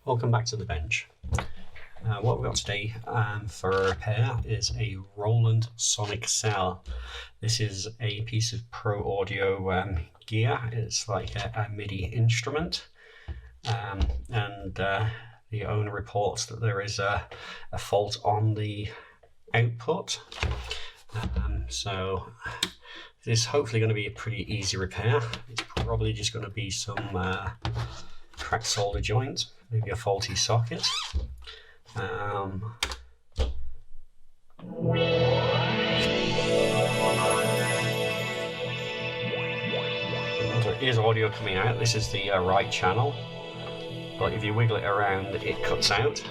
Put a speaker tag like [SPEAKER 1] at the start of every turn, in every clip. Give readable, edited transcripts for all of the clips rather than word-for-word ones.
[SPEAKER 1] Welcome back to the bench. What we've got today for a repair is a Roland SonicCell. This is a piece of pro audio gear. It's like a MIDI instrument, and the owner reports that there is a fault on the output. So this is hopefully going to be a pretty easy repair. It's probably just going to be some cracked solder joint, maybe a faulty socket. There is audio coming out. This is the right channel, but if you wiggle it around, it cuts out,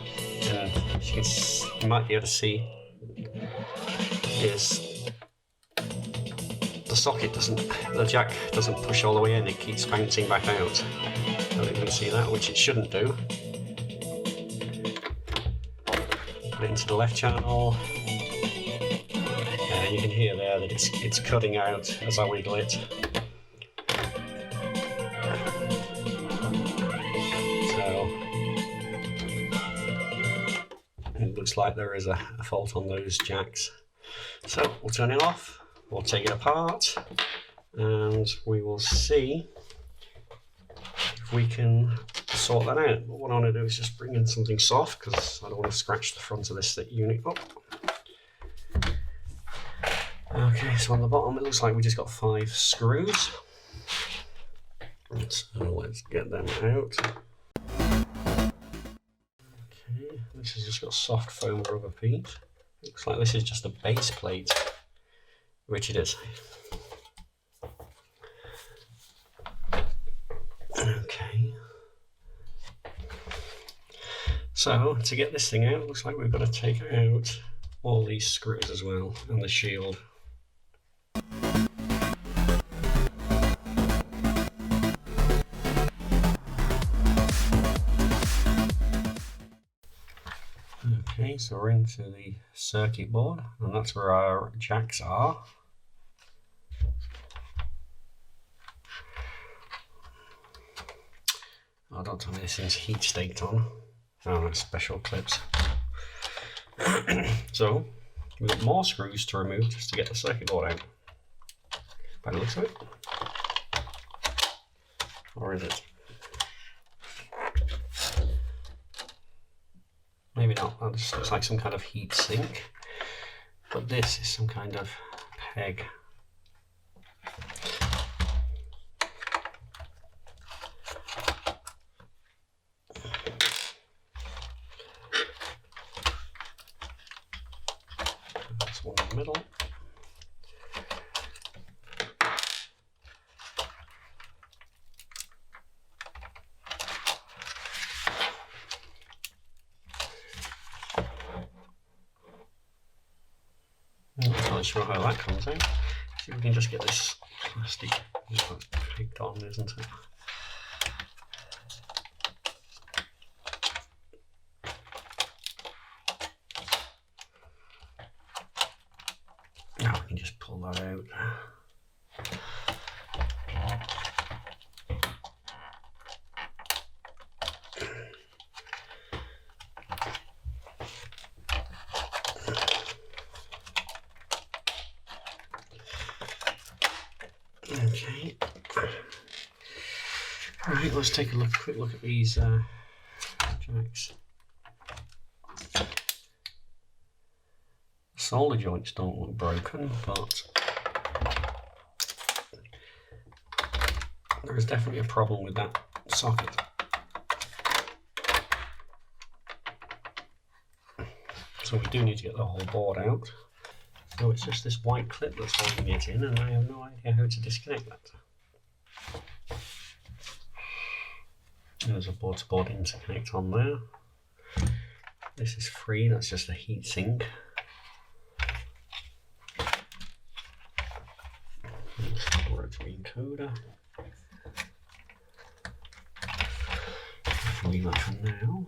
[SPEAKER 1] and as you might be able to see is the jack doesn't push all the way in, it keeps bouncing back out. I don't know if you can see that, which it shouldn't do. Put it into the left channel, and you can hear there that it's cutting out as I wiggle it. So it looks like there is a fault on those jacks. So we'll turn it off, we'll take it apart, and we will see if we can sort that out. But what I want to do is just bring in something soft because I don't want to scratch the front of this unit up. Okay, so on the bottom it looks like we just got 5 screws. So let's get them out. Okay, this has just got soft foam rubber piece. Looks like this is just a base plate, which it is. Okay. So to get this thing out, it looks like we've got to take out all these screws as well, and the shield. Okay, so we're into the circuit board, and that's where our jacks are. Oh, don't tell me this thing's heat staked on. Oh, that's special clips. So we've got more screws to remove just to get the circuit board out, by the looks of it. Or is it? Maybe not. That just looks like some kind of heat sink. But this is some kind of peg. There's one in the middle. I'm not really sure how that comes out. See if we can just get this plastic pegged on, isn't it? Now we can just pull that out. Okay. Alright, let's take a quick look at these jacks. Solder joints don't look broken, but there is definitely a problem with that socket. So we do need to get the whole board out. So it's just this white clip that's holding it in, and I have no idea how to disconnect that. There's a board-to-board interconnect on there. This is free, that's just a heat sink. Rotary encoder. I can leave that for now.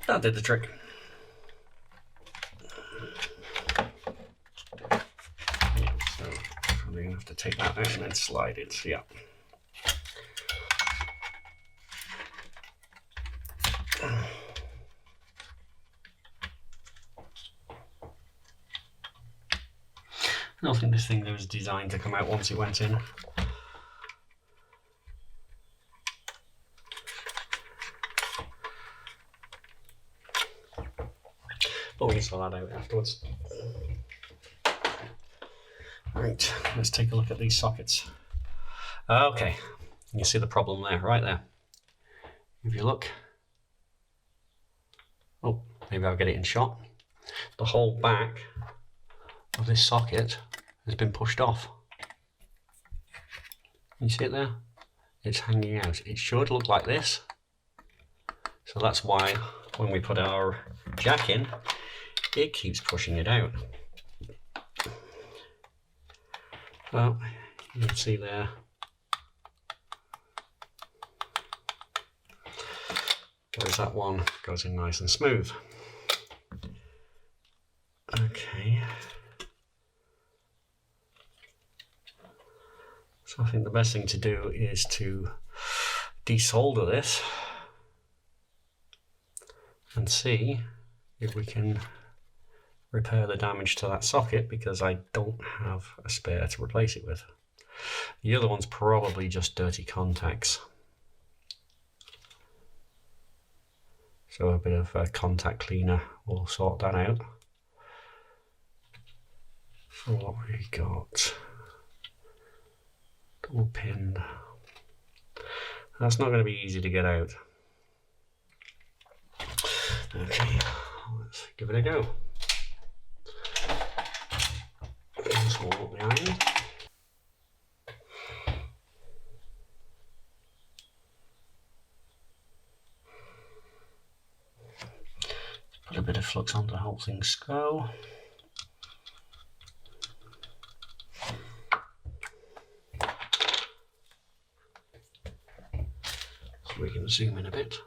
[SPEAKER 1] That did the trick. So probably gonna have to take that out and then slide it. Yeah. I don't think this thing was designed to come out once it went in. But we can sort that out afterwards. Right, let's take a look at these sockets. Okay, you see the problem there, right there. If you look, oh, maybe I'll get it in shot. The whole back of this socket has been pushed off. You see it there? It's hanging out. It should look like this. So that's why when we put our jack in, it keeps pushing it out. Well, you can see there. There's that one, goes in nice and smooth. Okay. So I think the best thing to do is to desolder this and see if we can repair the damage to that socket, because I don't have a spare to replace it with. The other one's probably just dirty contacts. So a bit of a contact cleaner will sort that out. So what we got? Double pinned. That's not going to be easy to get out. Okay, let's give it a go. Just hold up the iron. Put a bit of flux on to help things go. So we can zoom in a bit.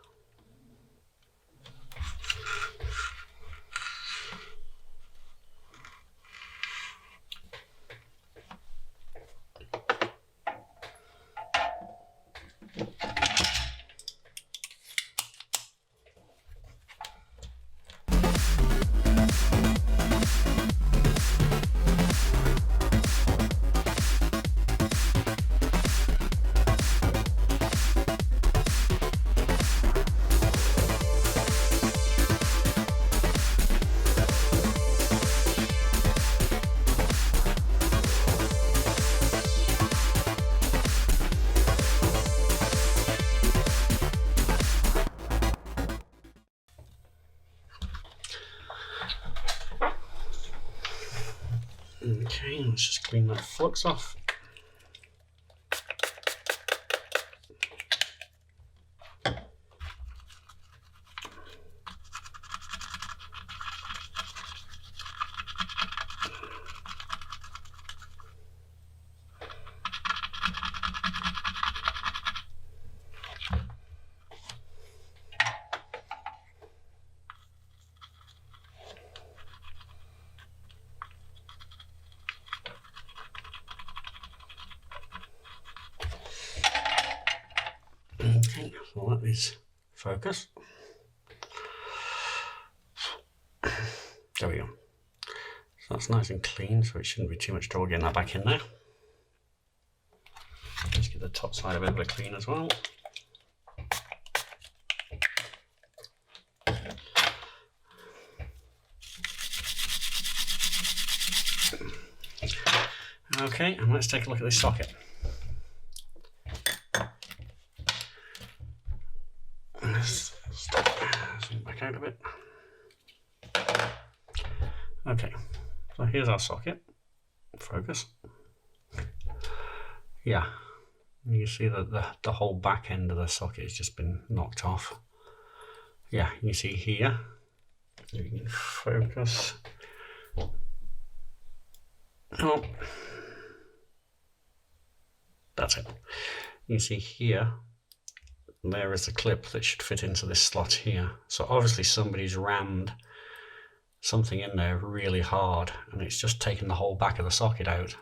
[SPEAKER 1] Okay, let's just clean that flux off. Okay, so that is focus. There we go. So that's nice and clean, so it shouldn't be too much trouble getting that back in there. Let's get the top side a bit of a clean as well. Okay, and let's take a look at this socket. Let's zoom back out a bit. Okay, so here's our socket. Focus. Yeah, you see that the whole back end of the socket has just been knocked off. Yeah, you see here. You can focus. Oh, that's it. You see here, there is the clip that should fit into this slot here. So obviously somebody's rammed something in there really hard and it's just taken the whole back of the socket out.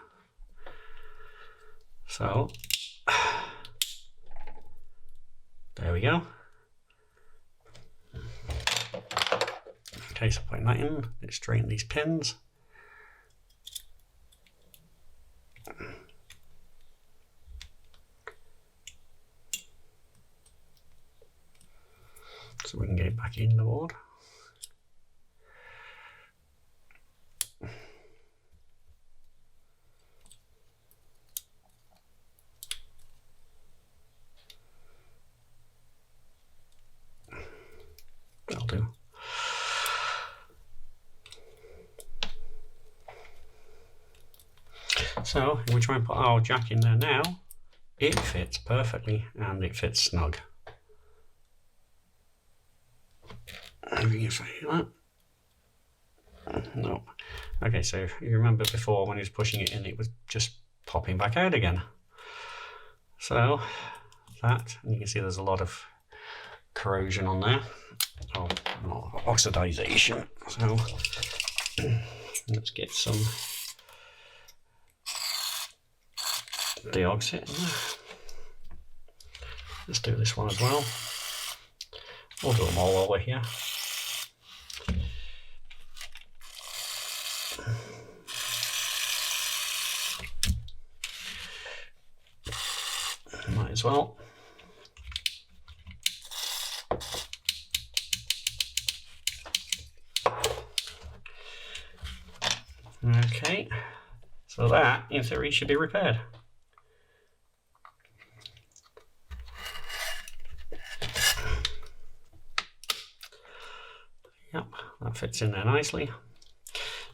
[SPEAKER 1] So there we go. Okay, so putting that in, let's straighten these pins. So we can get it back in the board. That'll do. So if we try and put our jack in there now, it fits perfectly and it fits snug. If you can say that. No. Okay, so if you remember before when he was pushing it in, it was just popping back out again. So that, and you can see there's a lot of corrosion on there. Oh, not oxidization. So let's get some deoxit in there. Let's do this one as well. We'll do them all while we're here. Might as well. Okay, so that in theory should be repaired. Yep, that fits in there nicely.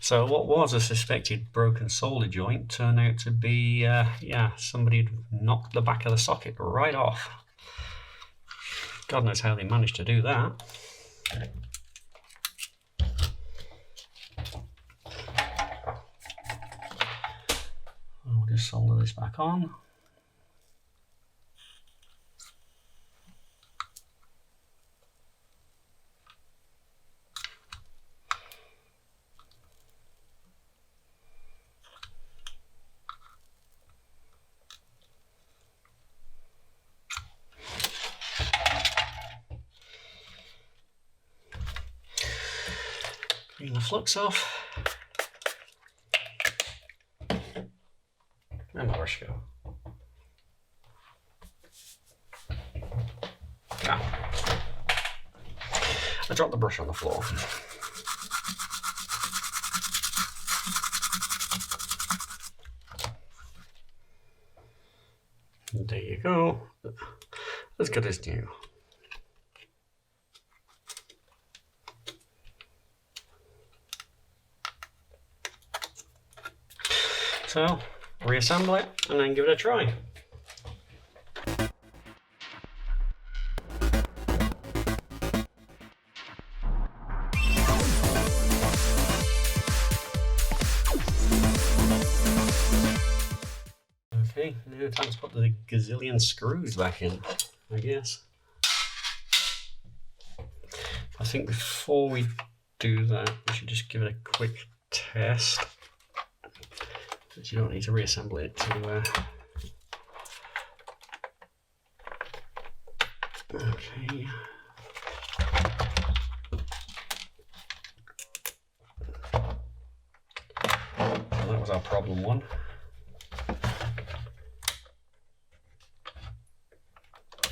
[SPEAKER 1] So what was a suspected broken solder joint turned out to be, yeah, somebody had knocked the back of the socket right off. God knows how they managed to do that. I'll just solder this back on. Clean the flux off. And the brush go. Ah. I dropped the brush on the floor. And there you go. As good as new. So, reassemble it and then give it a try. Okay, now time to put the gazillion screws back in, I guess. I think before we do that, we should just give it a quick test. But you don't need to reassemble it to okay. Well, that was our problem one.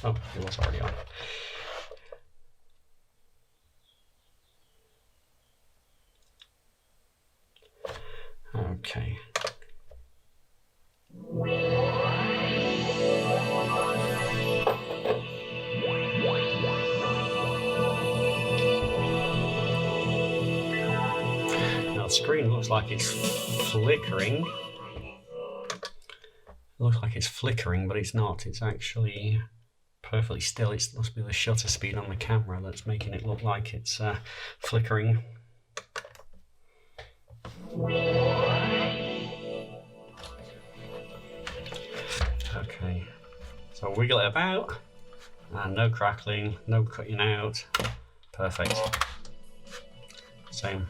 [SPEAKER 1] Oh, it was already on. Okay. Now the screen looks like it's flickering. It looks like it's flickering, but it's not. It's actually perfectly still. It must be the shutter speed on the camera that's making it look like it's flickering. Okay, so wiggle it about and no crackling, no cutting out. Perfect. Same.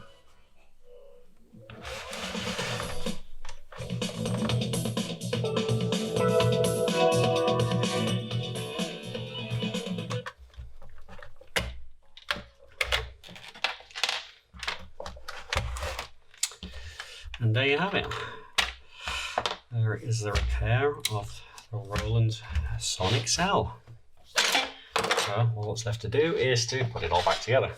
[SPEAKER 1] And there you have it. There is the repair of the Roland SonicCell. So all that's left to do is to put it all back together.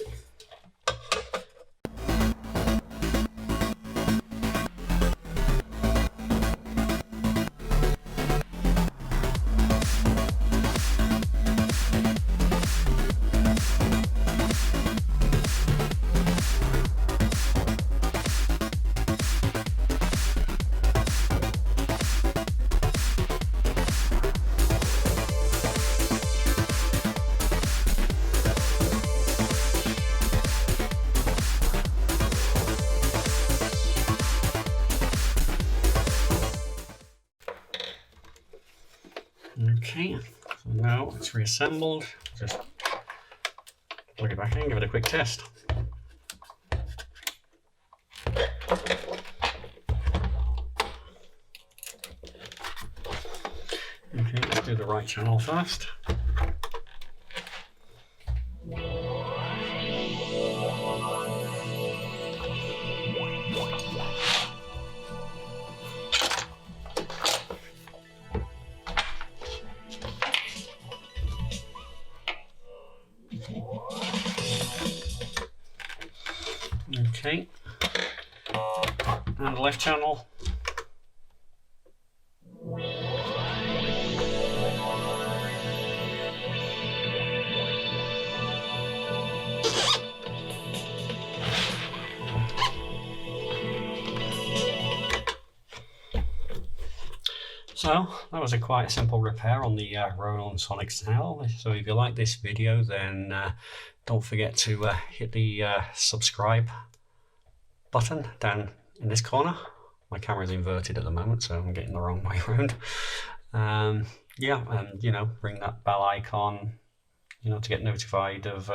[SPEAKER 1] Okay, so now it's reassembled. Just plug it back in, give it a quick test. Okay, let's do the right channel first. Okay, and the left channel. So that was a quite simple repair on the Roland SonicCell. So if you like this video, then don't forget to hit the subscribe button down in this corner. My camera's inverted at the moment, so I'm getting the wrong way around. Yeah, and you know, ring that bell icon, you know, to get notified of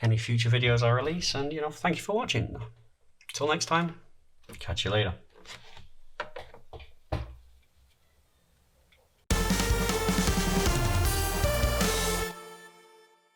[SPEAKER 1] any future videos I release. And you know, thank you for watching. Till next time, catch you later.